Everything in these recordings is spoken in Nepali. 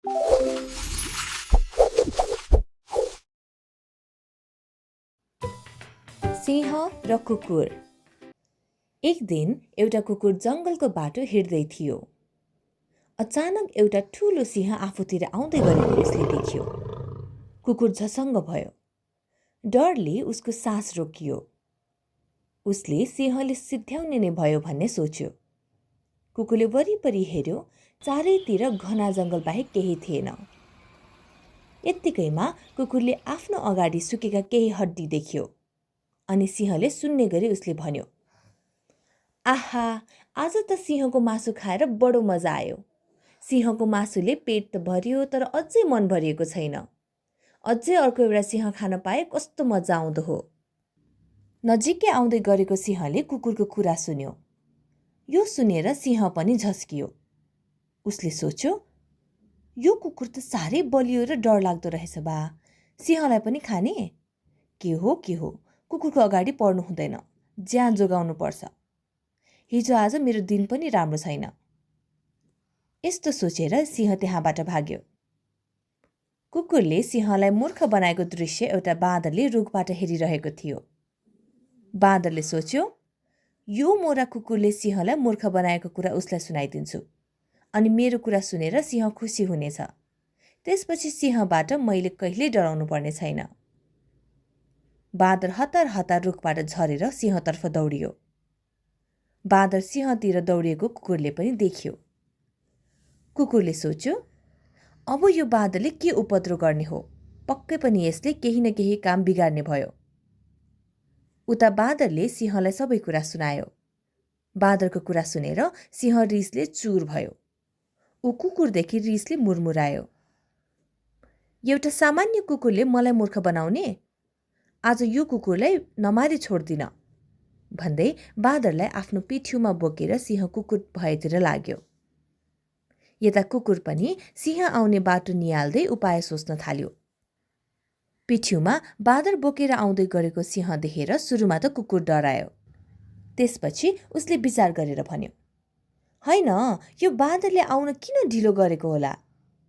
सिंह र कुकुर। एक दिन एउटा कुकुर जङ्गलको बाटो हिँड्दै थियो। अचानक एउटा ठुलो सिंह आफूतिर आउँदै गरेको उसले देख्यो। कुकुर झसङ्ग भयो। डरले उसको सास रोकियो। उसले सिंहले सिध्याउने नै भयो भन्ने सोच्यो। कुकुरले वरिपरि हेर्यो। चारैतिर घना जङ्गल बाहेक केही थिएन। यत्तिकैमा कुकुरले आफ्नो अगाडि सुकेका केही हड्डी देख्यो। अनि सिंहले सुन्ने गरी उसले भन्यो, आहा, आज त सिंहको मासु खाएर बडो मजा आयो। सिंहको मासुले पेट त भरियो, तर अझै मन भरिएको छैन। अझै अर्को एउटा सिंह खान पाए कस्तो मजा आउँदो हो। नजिकै आउँदै गरेको सिंहले कुकुरको कुरा सुन्यो। यो सुनेर सिंह पनि झस्कियो। उसले सोच्यो, यो कुकुर त साह्रै बलियो र डरलाग्दो रहेछ बा। सिंहलाई पनि खाने? के हो, कुकुरको अगाडि पर्नु हुँदैन। ज्यान जोगाउनु पर्छ। हिजो आज मेरो दिन पनि राम्रो छैन। यस्तो सोचेर सिंह त्यहाँबाट भाग्यो। कुकुरले सिंहलाई मूर्ख बनाएको दृश्य एउटा बाँदरले रुखबाट हेरिरहेको थियो। बाँदरले सोच्यो, यो मोरा कुकुरले सिंहलाई मूर्ख बनाएको कुरा उसलाई सुनाइदिन्छु। अनि मेरो कुरा सुनेर सिंह खुसी हुनेछ। त्यसपछि सिंहबाट मैले कहिल्यै डराउनु पर्ने छैन। बाँदर हतार हतार रुखबाट झरेर सिंहतर्फ दौडियो। बाँदर सिंहतिर दौडिएको कुकुरले पनि देख्यो। कुकुरले सोच्यो, अब यो बाँदरले के उपद्रो गर्ने हो। पक्कै पनि यसले केही न केही काम बिगार्ने भयो। उता बाँदरले सिंहलाई सबै कुरा सुनायो। बाँदरको कुरा सुनेर सिंह रिसले चुर भयो। ऊ कुकुरदेखि रिसले मुरमुरायो। एउटा सामान्य कुकुरले मलाई मूर्ख बनाउने? आज यो कुकुरलाई नमारी छोड्दिन भन्दै बाँदरलाई आफ्नो पिठ्युमा बोकेर सिंह कुकुर भएतिर लाग्यो। यता कुकुर पनि सिंह आउने बाटो निहाल्दै उपाय सोच्न थाल्यो। पिठ्युमा बाँदर बोकेर आउँदै गरेको सिंह देखेर सुरुमा त कुकुर डरायो। त्यसपछि उसले विचार गरेर भन्यो, होइन, यो बाँदरले आउन किन ढिलो गरेको होला।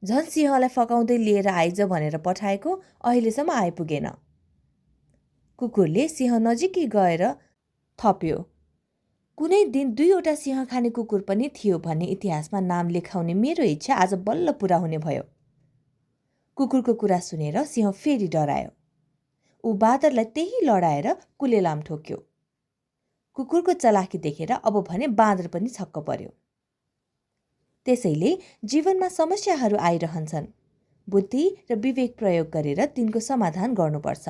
झन् सिंहलाई फकाउँदै लिएर आइज भनेर पठाएको, अहिलेसम्म आइपुगेन। कुकुरले सिंह नजिकै गएर थप्यो, कुनै दिन 2वटा सिंह खाने कुकुर पनि थियो भन्ने इतिहासमा नाम लेखाउने मेरो इच्छा आज बल्ल पुरा हुने भयो। कुकुरको कुरा सुनेर सिंह फेरि डरायो। ऊ बाँदरलाई त्यही लडाएर कुलेलाम ठोक्यो। कुकुरको चलाखी देखेर अब भने बाँदर पनि छक्क पर्यो। त्यसैले जीवनमा समस्याहरू आइरहन्छन्। बुद्धि र विवेक प्रयोग गरेर तिनको समाधान गर्नुपर्छ।